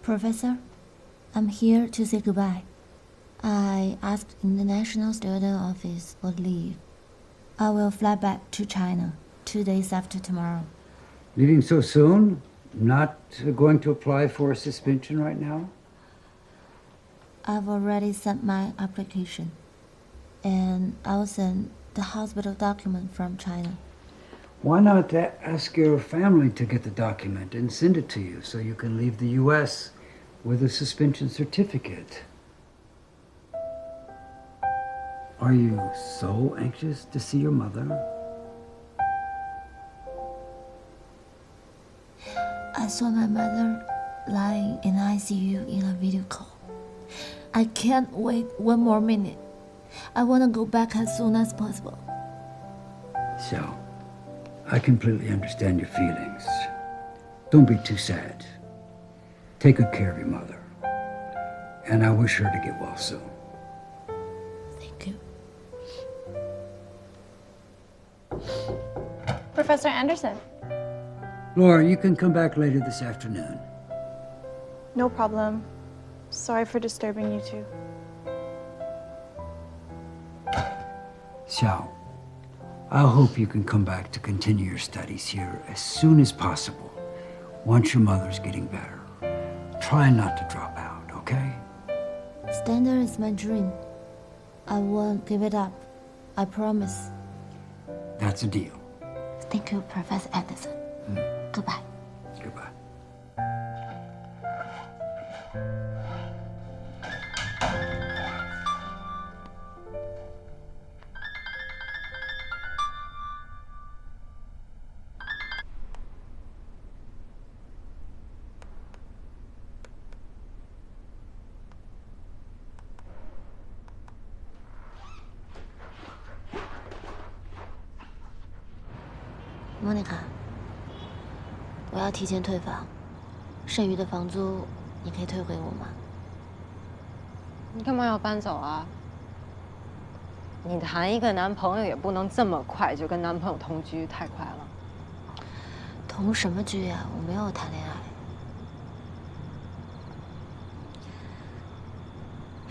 Professor, I'm here to say goodbye. I asked International Student Office for leave. I will fly back to China 2 days after tomorrow. Leaving so soon? Not going to apply for a suspension right now? I've already sent my application, and I'll send the hospital document from China. Why not ask your family to get the document and send it to you so you can leave the U.S. with a suspension certificate? Are you so anxious to see your mother? I saw my mother lying in ICU in a video call. I can't wait 1 more minute. I want to go back as soon as possible. So, I completely understand your feelings. Don't be too sad. Take good care of your mother. And I wish her to get well soon. Thank you. Professor Anderson. Laura, you can come back later this afternoon. No problem. Sorry for disturbing you two. Xiao, I hope you can come back to continue your studies here as soon as possible, once your mother's getting better. Try not to drop out, okay? Standard is my dream. I won't give it up. I promise. That's a deal. Thank you, Professor Anderson. Goodbye. Goodbye.莫妮卡，我要提前退房，剩余的房租你可以退回我吗？你干嘛要搬走啊？你谈一个男朋友也不能这么快就跟男朋友同居，太快了。同什么居呀？我没有谈恋爱，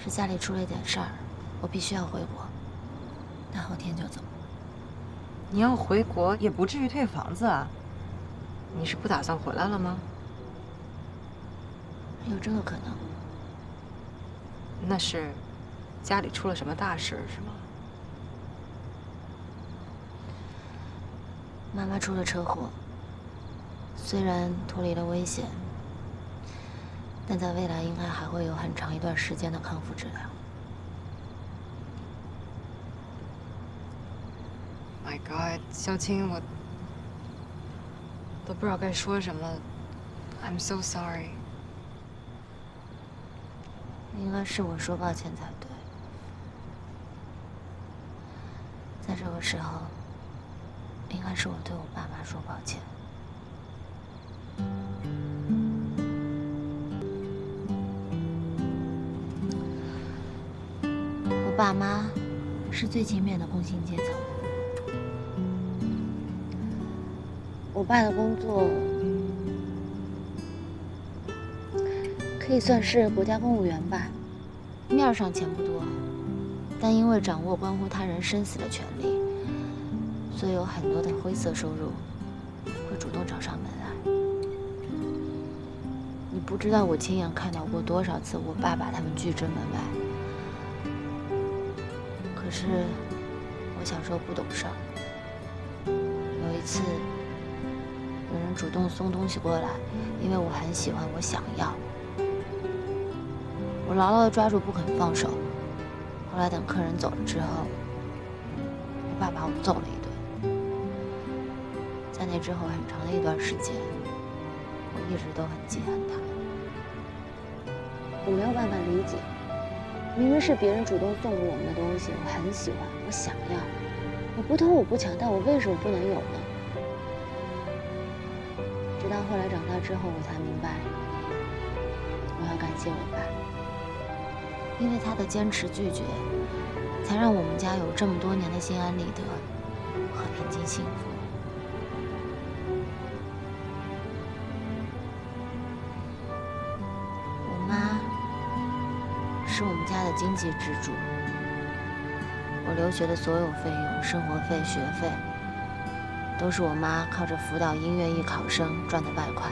是家里出了一点事儿，我必须要回国，那后天就走。你要回国也不至于退房子啊？你是不打算回来了吗？有这个可能。那是家里出了什么大事是吗？妈妈出了车祸，虽然脱离了危险，但在未来应该还会有很长一段时间的康复治疗。My God， 小青，我都不知道该说什么。I'm so sorry。应该是我说抱歉才对。在这个时候，应该是我对我爸妈说抱歉。我爸妈是最勤勉的工薪阶层。我爸的工作可以算是国家公务员吧，面上钱不多，但因为掌握关乎他人生死的权利，所以有很多的灰色收入会主动找上门来。你不知道我亲眼看到过多少次我爸把他们拒之门外。可是我小时候不懂事儿，有一次有人主动送东西过来，因为我很喜欢，我想要。我牢牢地抓住不肯放手。后来等客人走了之后，我爸把我揍了一顿。在那之后很长的一段时间，我一直都很记恨他。我没有办法理解，明明是别人主动送给我们的东西，我很喜欢，我想要，我不偷我不抢，但我为什么不能有呢？直到后来长大之后，我才明白，我要感谢我爸。因为他的坚持拒绝，才让我们家有这么多年的心安理得和平静幸福。是我们家的经济支柱。我留学的所有费用，生活费、学费，都是我妈靠着辅导音乐艺考生赚的外快。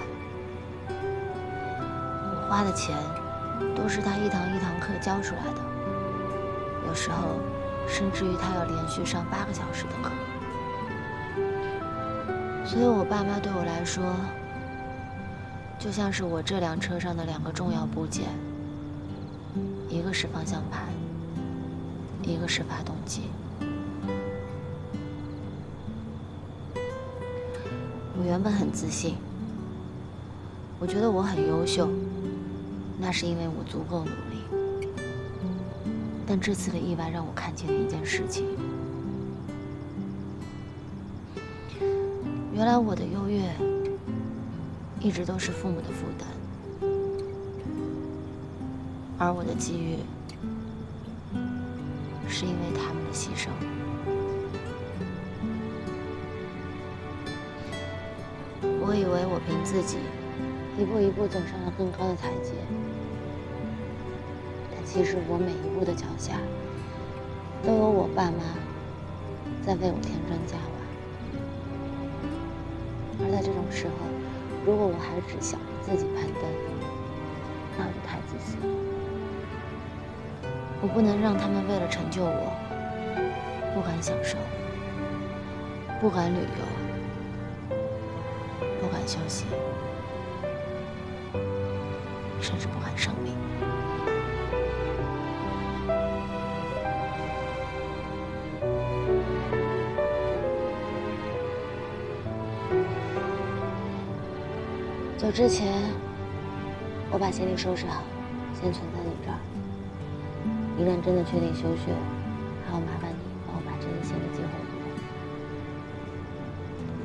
我花的钱，都是她一堂一堂课教出来的，有时候甚至于她要连续上8个小时的课。所以我爸妈对我来说，就像是我这辆车上的2个重要部件，一个是方向盘，一个是发动机。我原本很自信，我觉得我很优秀，那是因为我足够努力。但这次的意外让我看见了一件事情，原来我的优越一直都是父母的负担，而我的机遇是因为他们的牺牲。我以为我凭自己一步一步走上了更高的台阶，但其实我每一步的脚下都有我爸妈在为我添砖加瓦。而在这种时候，如果我还只想着自己攀登，那我就太自私了。我不能让他们为了成就我，不敢享受，不敢旅游，不敢休息，甚至不敢生命。走之前，我把行李收拾好，先存在你这儿。一旦真的确定休学，还要麻烦你帮我把这次行李寄回国。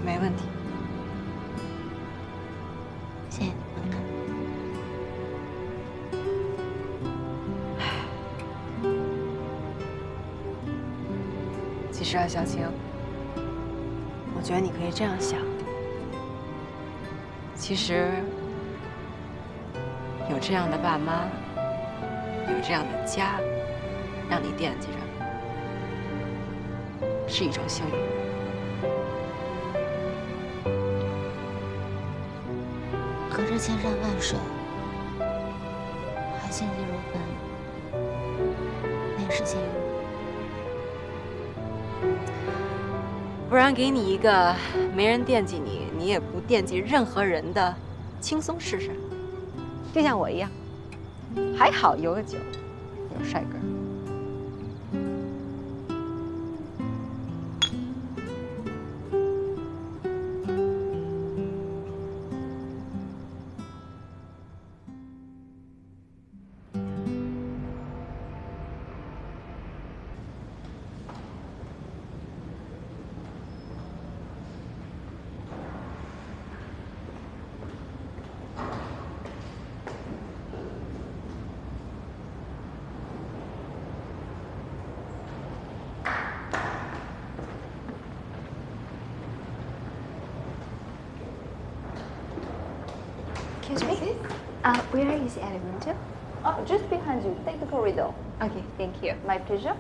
没问题。谢谢你，莫妮卡。其实啊，小晴，我觉得你可以这样想。其实，有这样的爸妈，有这样的家，让你惦记着，是一种幸运。隔着千山万水，还心急如焚，那也是幸运吗？不然给你一个没人惦记你，你也不惦记任何人的轻松试试，就像我一样。还好有个酒，有帅哥。Excuse me? Where is the elevator? Oh, just behind you. Take the corridor. Okay, thank you. My pleasure.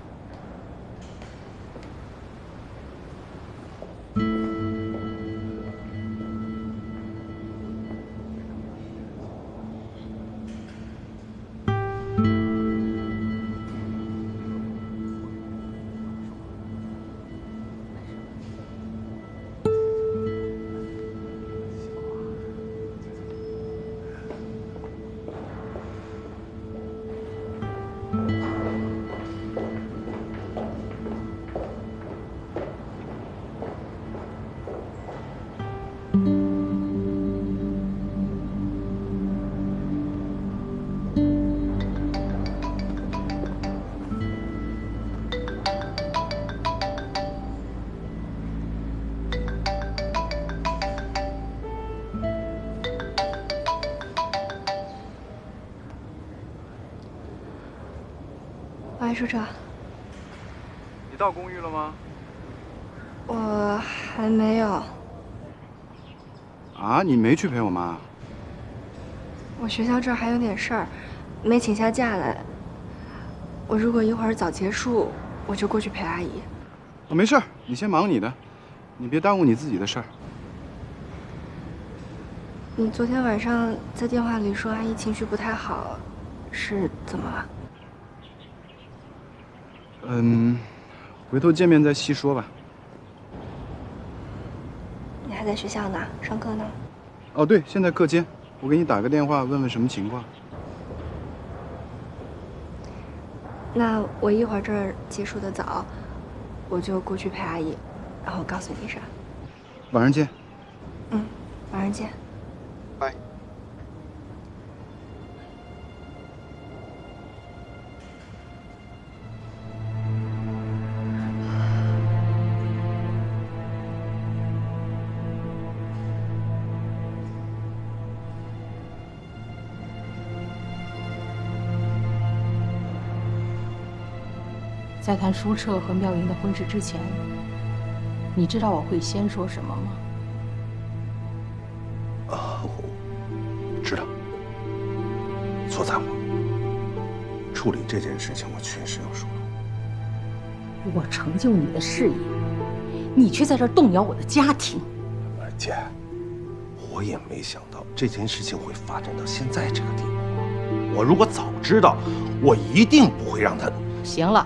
喂，处长，你到公寓了吗？我还没有。啊，你没去陪我妈？我学校这儿还有点事儿，没请下假来。我如果一会儿早结束，我就过去陪阿姨。哦，没事儿，你先忙你的，你别耽误你自己的事儿。你昨天晚上在电话里说阿姨情绪不太好，是怎么了？回头见面再细说吧。你还在学校呢，上课呢？哦，对，现在课间，我给你打个电话问问什么情况。那我一会儿这儿结束的早，我就过去陪阿姨，然后告诉你一声。晚上见。嗯，晚上见。拜。在谈舒澈和妙莹的婚事之前，你知道我会先说什么吗？我知道，错在我处理这件事情，我确实要说。我成就你的事业，你却在这儿动摇我的家庭。姐，我也没想到这件事情会发展到现在这个地步。我如果早知道，我一定不会让他。行了。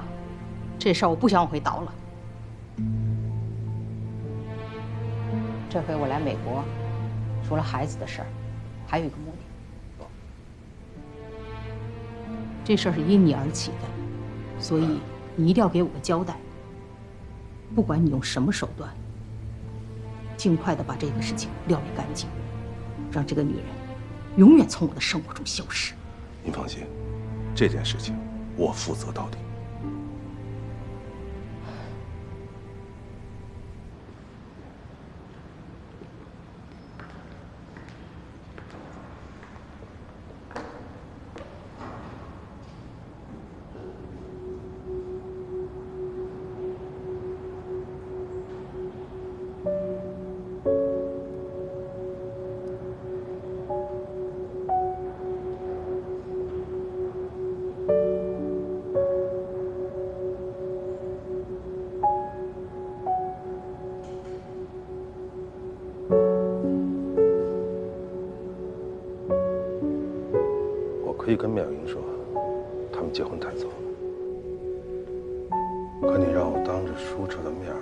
这事儿我不想往回倒了。这回我来美国，除了孩子的事儿，还有一个目的。这事儿是因你而起的，所以你一定要给我个交代。不管你用什么手段，尽快的把这个事情料理干净，让这个女人永远从我的生活中消失。您放心，这件事情我负责到底。可以跟妙莹说，他们结婚太早了。可你让我当着舒澈的面儿，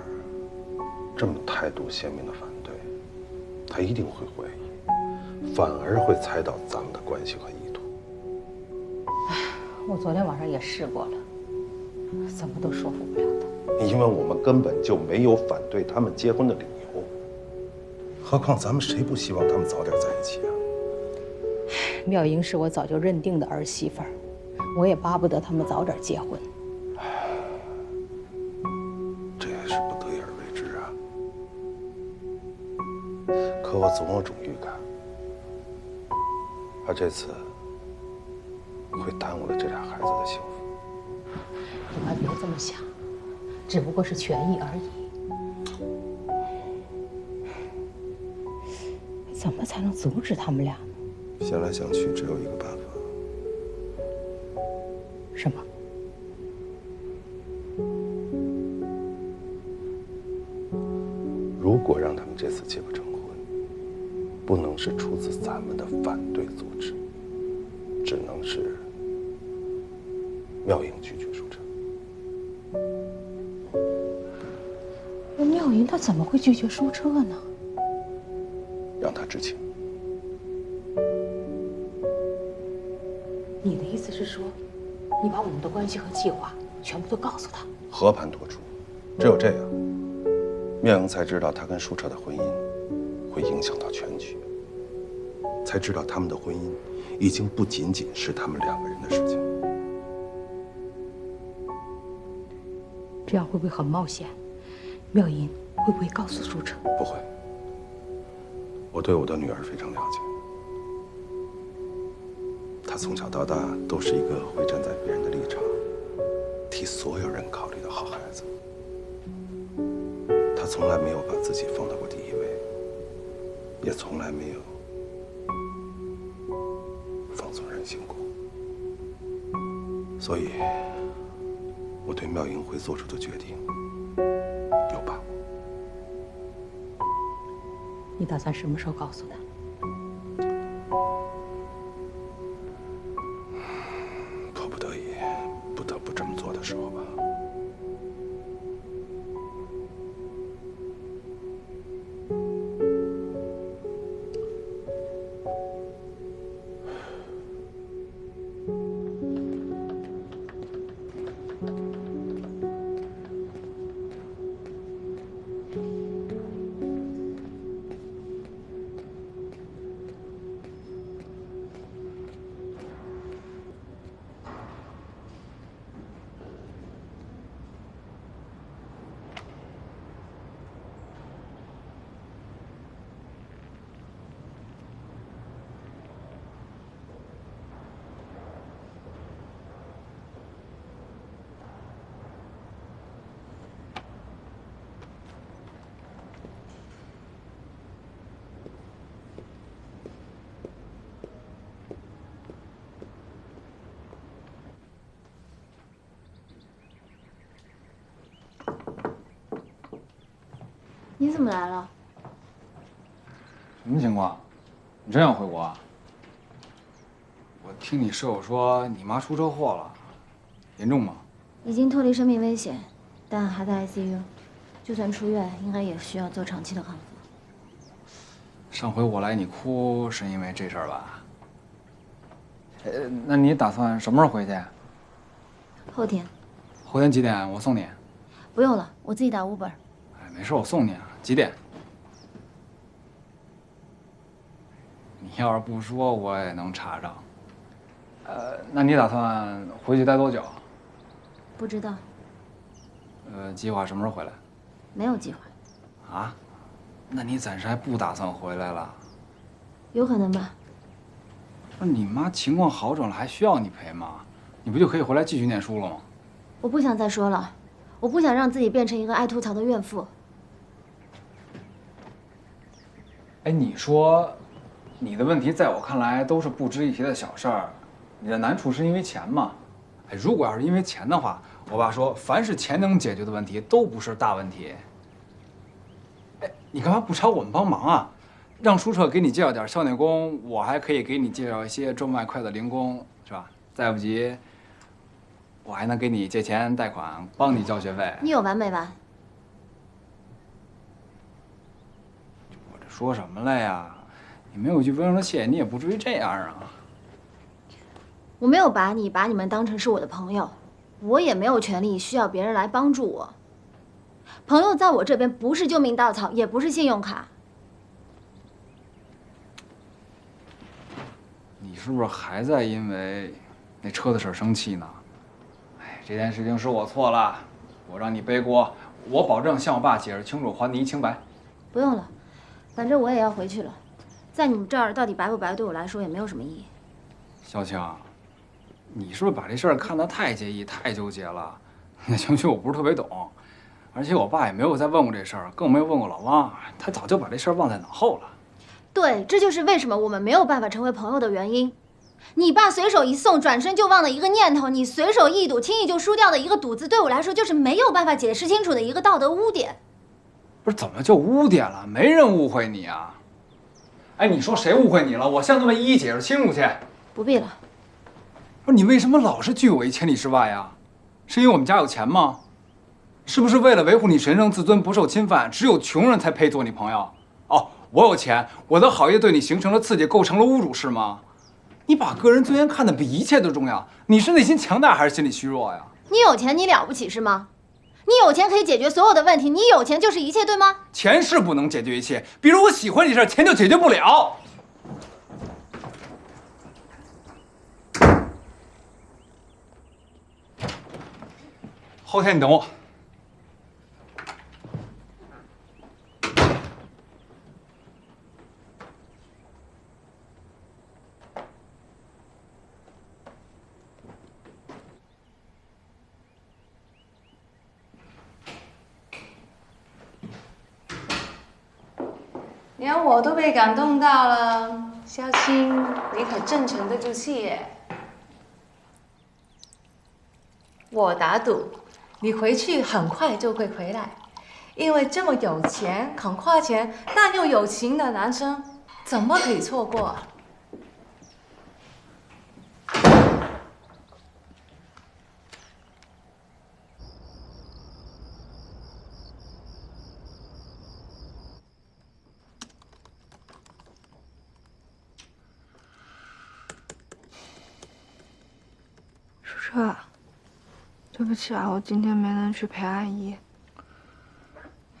这么态度鲜明的反对，他一定会怀疑，反而会猜到咱们的关系和意图。我昨天晚上也试过了，怎么都说服不了他。因为我们根本就没有反对他们结婚的理由，何况咱们谁不希望他们早点在一起啊？妙莹是我早就认定的儿媳妇儿，我也巴不得他们早点结婚。这也是不得已而为之啊。可我总有种预感，他这次会耽误了这俩孩子的幸福。你还别这么想，只不过是权益而已。怎么才能阻止他们俩呢？想来想去，只有一个办法。什么？如果让他们这次结不成婚，不能是出自咱们的反对阻止，只能是妙莹拒绝舒澈。那妙莹她怎么会拒绝舒澈呢？让他知情。你的意思是说，你把我们的关系和计划全部都告诉他？和盘托出，只有这样，妙莹才知道她跟舒澈的婚姻会影响到全局，才知道他们的婚姻已经不仅仅是他们两个人的事情。这样会不会很冒险？妙莹会不会告诉舒澈？不会，我对我的女儿非常了解。她从小到大都是一个会站在别人的立场，替所有人考虑的好孩子。她从来没有把自己放到过第一位，也从来没有放纵任性过。所以，我对妙英会做出的决定有把握。你打算什么时候告诉他？迫不得已，不得不这么做的时候吧。你怎么来了？什么情况？你真想回国啊？我听你舍友说你妈出车祸了，严重吗？已经脱离生命危险，但还在 ICU。就算出院，应该也需要做长期的康复。上回我来你哭是因为这事儿吧？那你打算什么时候回去？后天。后天几点？我送你。不用了，我自己打 Uber。哎，没事，我送你啊。几点？你要是不说，我也能查着。那你打算回去待多久？不知道。计划什么时候回来？没有计划。啊？那你暂时还不打算回来了？有可能吧。不是你妈情况好转了，还需要你陪吗？你不就可以回来继续念书了吗？我不想再说了，我不想让自己变成一个爱吐槽的怨妇。哎，你说，你的问题在我看来都是不值一提的小事儿，你的难处是因为钱吗？哎，如果要是因为钱的话，我爸说，凡是钱能解决的问题都不是大问题。哎，你干嘛不找我们帮忙啊？让舒澈给你介绍点校内工，我还可以给你介绍一些赚外快的零工，是吧？再不济，我还能给你借钱贷款，帮你交学费。你有完没完？我这说什么了呀？你没有一句温柔的谢，你也不至于这样啊。我没有把你们当成是我的朋友，我也没有权利需要别人来帮助我。朋友在我这边不是救命稻草，也不是信用卡。你是不是还在因为那车的事儿生气呢？哎，这件事情是我错了，我让你背锅，我保证向我爸解释清楚，还你一清白。不用了，反正我也要回去了，在你们这儿到底白不白，对我来说也没有什么意义。小青，你是不是把这事儿看得太介意、太纠结了？那情绪我不是特别懂，而且我爸也没有再问过这事儿，更没有问过老汪，他早就把这事儿忘在脑后了。对，这就是为什么我们没有办法成为朋友的原因。你爸随手一送，转身就忘的一个念头，你随手一赌，轻易就输掉的一个赌字，对我来说就是没有办法解释清楚的一个道德污点。不是，怎么就污点了？没人误会你啊！哎，你说谁误会你了？我向他们一一解释清楚去。不必了。不是，你为什么老是拒我于千里之外呀？是因为我们家有钱吗？是不是为了维护你神圣自尊不受侵犯，只有穷人才配做你朋友？哦，我有钱，我的好意对你形成了刺激，构成了侮辱，是吗？你把个人尊严看得比一切都重要，你是内心强大还是心理虚弱呀？你有钱，你了不起是吗？你有钱可以解决所有的问题，你有钱就是一切，对吗？钱是不能解决一切，比如我喜欢你这事，钱就解决不了。后天你等我。连我都被感动到了，肖青，你可真沉得住气耶！我打赌，你回去很快就会回来，因为这么有钱、肯花钱但又有情的男生，怎么可以错过啊？舒澈，对不起啊，我今天没能去陪阿姨。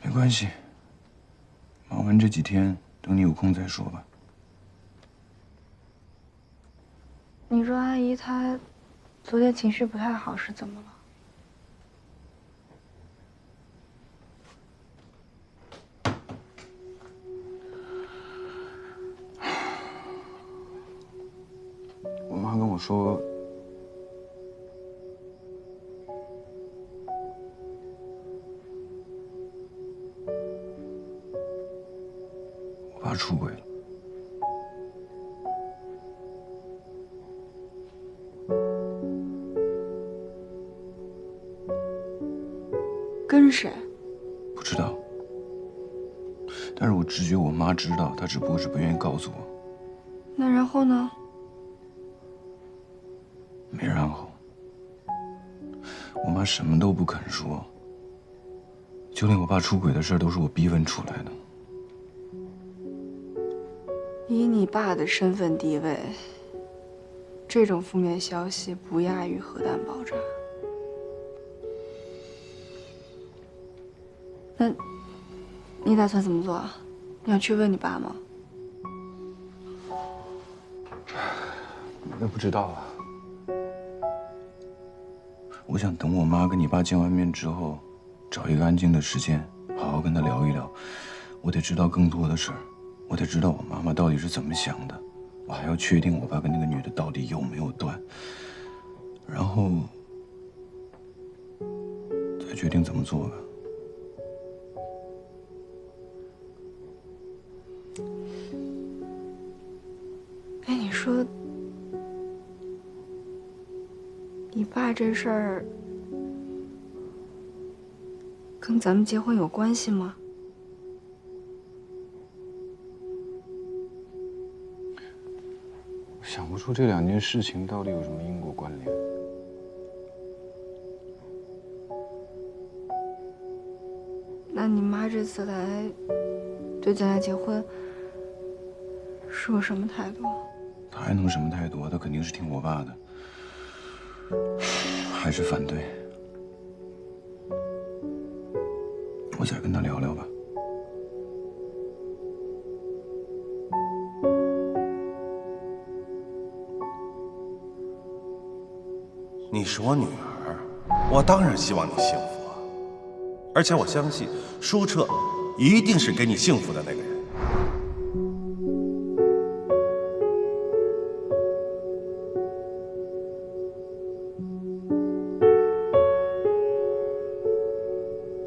没关系，忙完这几天，等你有空再说吧。你说阿姨她昨天情绪不太好，是怎么了？我妈跟我说，我爸出轨了。跟谁？不知道，但是我直觉我妈知道，她只不过是不愿意告诉我。那然后呢？没然后，我妈什么都不肯说，就连我爸出轨的事都是我逼问出来的。以你爸的身份地位，这种负面消息不亚于核弹爆炸。那，你打算怎么做啊？你要去问你爸吗？那不知道啊。我想等我妈跟你爸见完面之后，找一个安静的时间，好好跟她聊一聊。我得知道更多的事儿，我得知道我妈妈到底是怎么想的，我还要确定我爸跟那个女的到底有没有断，然后再决定怎么做吧。哎，你说，你爸这事儿跟咱们结婚有关系吗？我想不出这两件事情到底有什么因果关联。那你妈这次来对咱俩结婚是个什么态度？她还能什么态度啊？她肯定是听我爸的，还是反对。我再跟她聊聊吧。你是我女儿，我当然希望你幸福啊！而且我相信舒澈一定是给你幸福的那个人。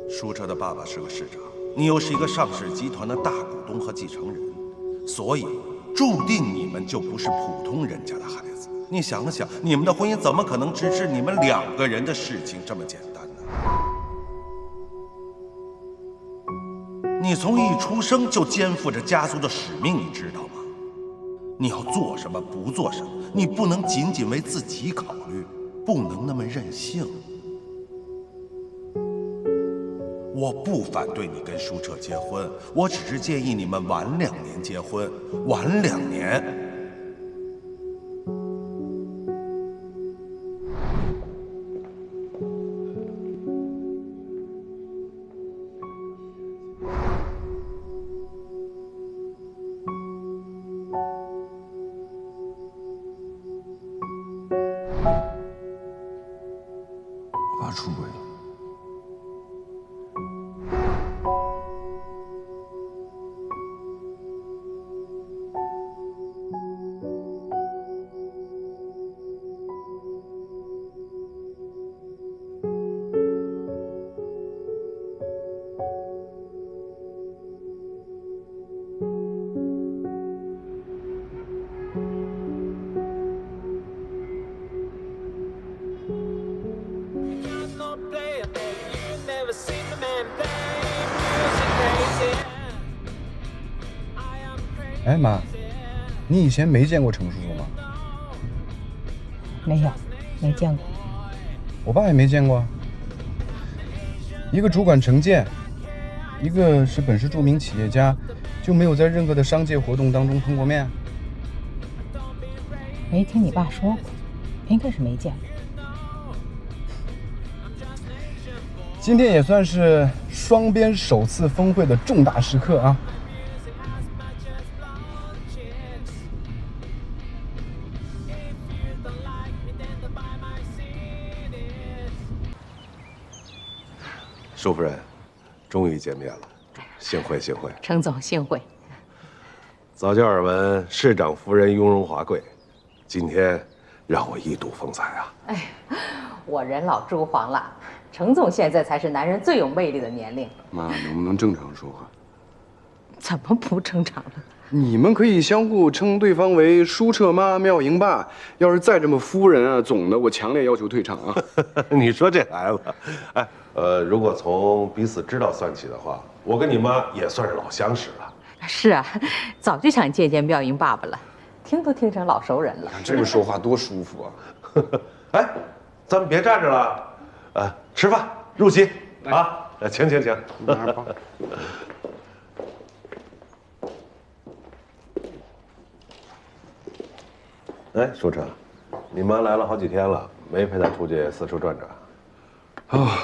舒澈的爸爸是个市长，你又是一个上市集团的大股东和继承人，所以注定你们就不是普通人家的孩子。你想想，你们的婚姻怎么可能只是你们两个人的事情这么简单呢？你从一出生就肩负着家族的使命，你知道吗？你要做什么，不做什么，你不能仅仅为自己考虑，不能那么任性。我不反对你跟舒澈结婚，我只是建议你们晚2年结婚，晚2年。我爸出轨了。哎妈，你以前没见过程叔叔吗？没有，没见过。我爸也没见过。一个主管城建，一个是本市著名企业家，就没有在任何的商界活动当中碰过面？没听你爸说过，应该是没见过。今天也算是双边首次峰会的重大时刻啊！舒夫人，终于见面了，幸会幸会。程总幸会。早就耳闻市长夫人雍容华贵，今天让我一睹风采啊！哎，我人老珠黄了，程总现在才是男人最有魅力的年龄。妈，能不能正常说话？怎么不正常了？你们可以相互称对方为舒澈妈、妙莹爸。要是再这么夫人啊、总的，我强烈要求退场啊！你说这孩子，哎，如果从彼此知道算起的话，我跟你妈也算是老相识了。是啊，早就想见见妙莹爸爸了，听都听成老熟人了。这么说话多舒服啊！哎，咱们别站着了，吃饭入席啊！请。哎，舒澈，你妈来了好几天了，没陪她出去四处转转。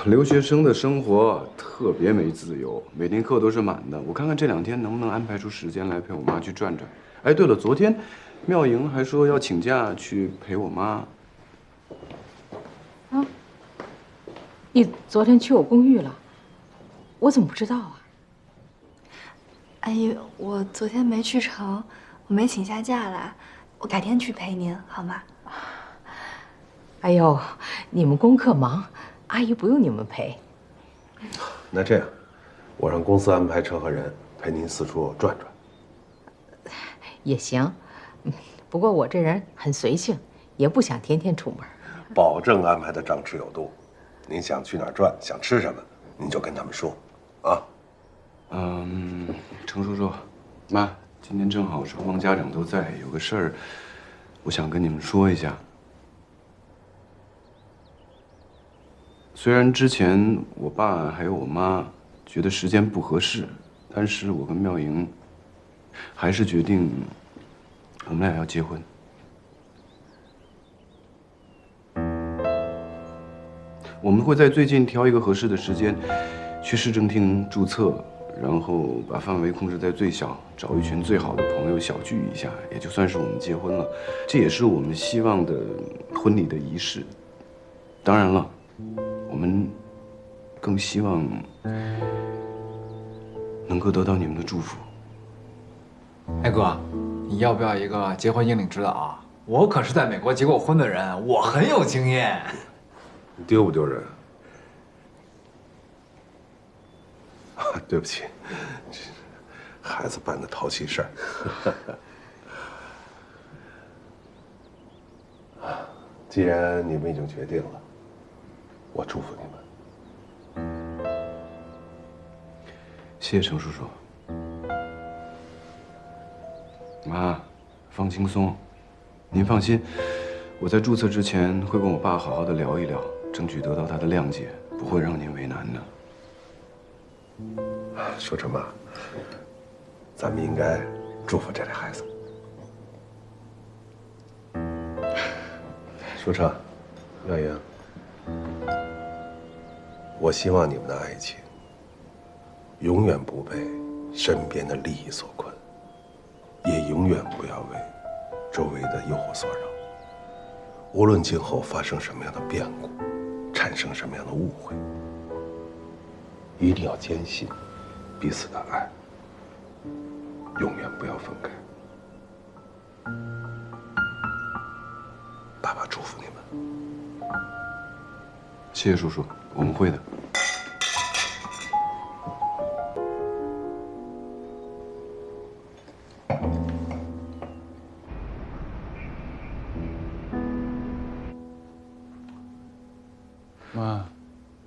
留学生的生活特别没自由，每天课都是满的。我看看这2天能不能安排出时间来陪我妈去转转。哎，对了，昨天妙莹还说要请假去陪我妈。啊，你昨天去我公寓了？我怎么不知道啊？阿姨，我昨天没去成，我没请下假来，我改天去陪您，好吗？哎呦，你们功课忙，阿姨不用你们陪。那这样，我让公司安排车和人陪您四处转转。也行，不过我这人很随性，也不想天天出门。保证安排的张弛有度。您想去哪儿转，想吃什么，您就跟他们说，啊。程叔叔，妈，今天正好双方家长都在，有个事儿，我想跟你们说一下。虽然之前我爸还有我妈觉得时间不合适，但是我跟妙莹还是决定我们俩要结婚。我们会在最近挑一个合适的时间，去市政厅注册，然后把范围控制在最小，找一群最好的朋友小聚一下，也就算是我们结婚了。这也是我们希望的婚礼的仪式。当然了，我们更希望能够得到你们的祝福。哎哥，你要不要一个结婚引领指导啊？我可是在美国结过婚的人，我很有经验。你丢不丢人？对不起，孩子办的淘气事儿。既然你们已经决定了，我祝福你们。谢谢程叔叔。妈，放轻松，您放心，我在注册之前会跟我爸好好的聊一聊，争取得到他的谅解，不会让您为难的。舒澈妈，咱们应该祝福这俩孩子。舒澈，妙莹，我希望你们的爱情永远不被身边的利益所困，也永远不要为周围的诱惑所扰。无论今后发生什么样的变故，产生什么样的误会，一定要坚信彼此的爱，永远不要分开。爸爸祝福你们。谢谢叔叔，我们会的。妈，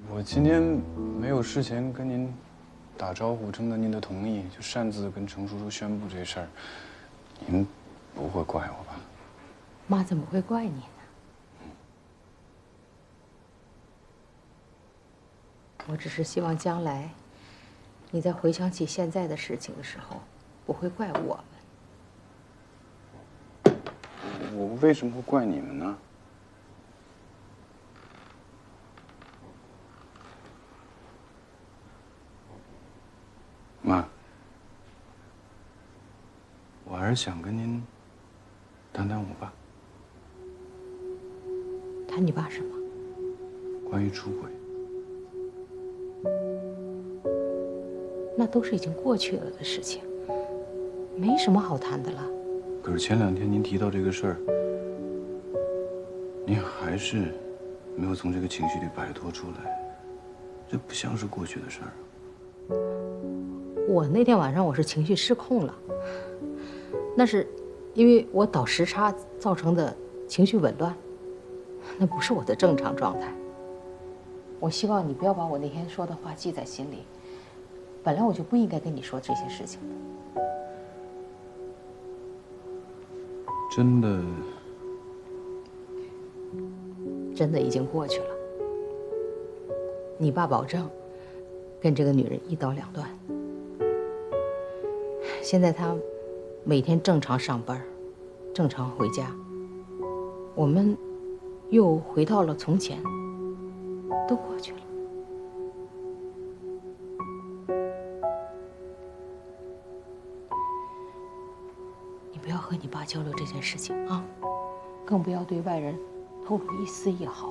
我今天没有事前跟您打招呼，征得您的同意，就擅自跟程叔叔宣布这事儿，您不会怪我吧？妈怎么会怪你呢？我只是希望将来你在回想起现在的事情的时候，不会怪我们。我为什么会怪你们呢？妈，我还是想跟您谈谈我爸。谈你爸什么？关于出轨。那都是已经过去了的事情，没什么好谈的了。可是前2天您提到这个事儿，您还是没有从这个情绪里摆脱出来，这不像是过去的事儿。我那天晚上我是情绪失控了，那是因为我倒时差造成的情绪紊乱，那不是我的正常状态。我希望你不要把我那天说的话记在心里。本来我就不应该跟你说这些事情的。真的已经过去了。你爸保证跟这个女人一刀两断。现在他每天正常上班，正常回家，我们又回到了从前，都过去了。不要和你爸交流这件事情啊，更不要对外人透露一丝一毫，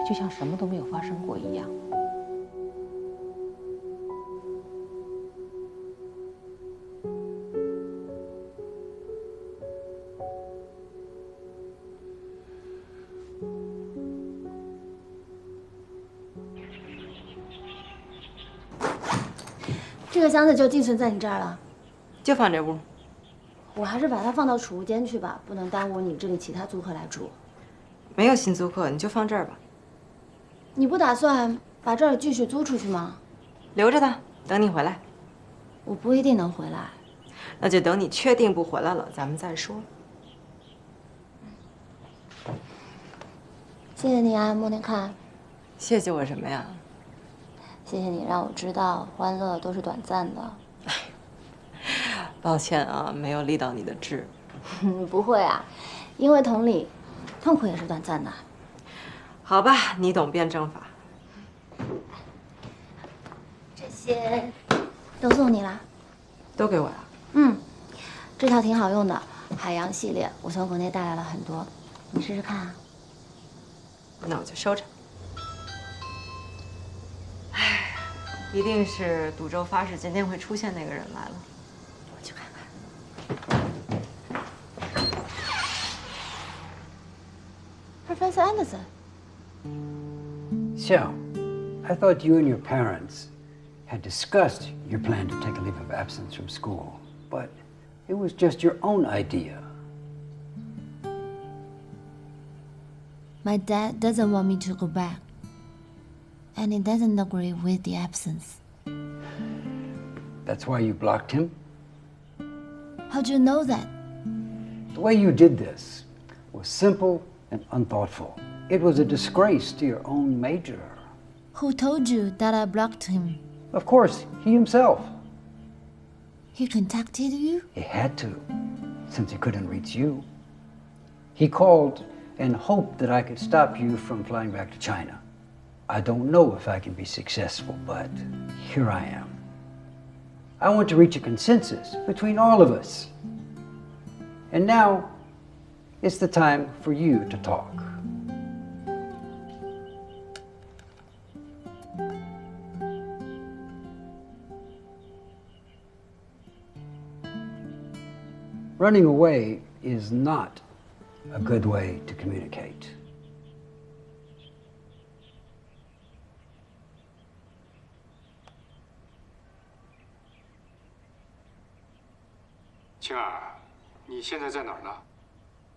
就像什么都没有发生过一样。这个箱子就寄存在你这儿了，就放这屋。我还是把它放到储物间去吧，不能耽误你这里其他租客来住。没有新租客，你就放这儿吧。你不打算把这儿继续租出去吗？留着它，等你回来。我不一定能回来。那就等你确定不回来了，咱们再说。谢谢你啊，莫念看。谢谢我什么呀？谢谢你让我知道，欢乐都是短暂的。抱歉啊，没有立到你的志。不会啊，因为同理，痛苦也是短暂的。好吧，你懂辩证法。这些都送你啦。都给我呀？嗯，这套挺好用的，海洋系列，我从国内带来了很多，你试试看啊。那我就收着。唉，一定是赌咒发誓今天会出现那个人来了。我去看看。Professor Anderson. So, I thought you and your parents had discussed your plan to take a leave of absence from school, but it was just your own idea. My dad doesn't want me to go back, and he doesn't agree with the absence. That's why you blocked him? How do you know that? The way you did this was simple and unthoughtful. It was a disgrace to your own major. Who told you that I blocked him? Of course, he himself. He contacted you? He had to, since he couldn't reach you. He called and hoped that I could stop you from flying back to China. I don't know if I can be successful, but here I am. I want to reach a consensus between all of us. And now, it's the time for you to talk. Running away is not a good way to communicate. 青儿，你现在在哪儿呢？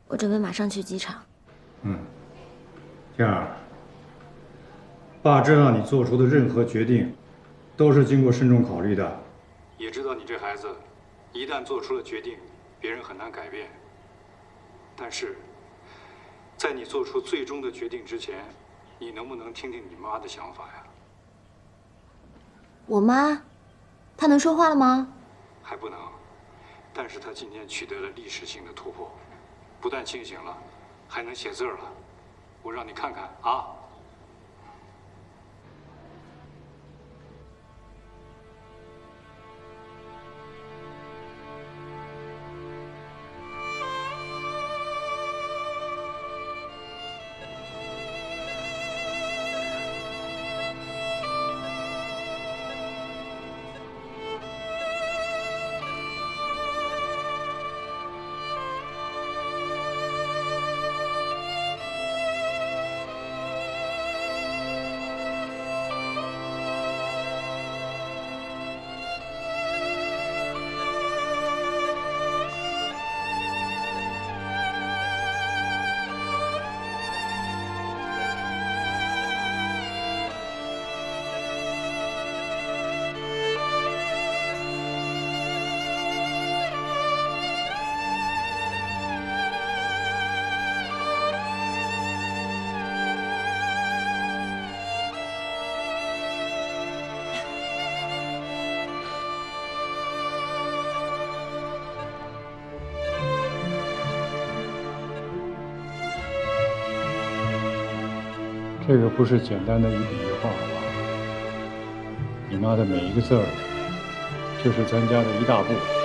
我准备马上去机场。青儿，爸知道你做出的任何决定，都是经过慎重考虑的，也知道你这孩子，一旦做出了决定，别人很难改变。但是，在你做出最终的决定之前，你能不能听听你妈的想法呀？我妈，她能说话了吗？还不能，但是她今天取得了历史性的突破，不但清醒了，还能写字了。我让你看看啊。这个不是简单的一笔一画吧？你妈的每一个字儿，就是咱家的一大步。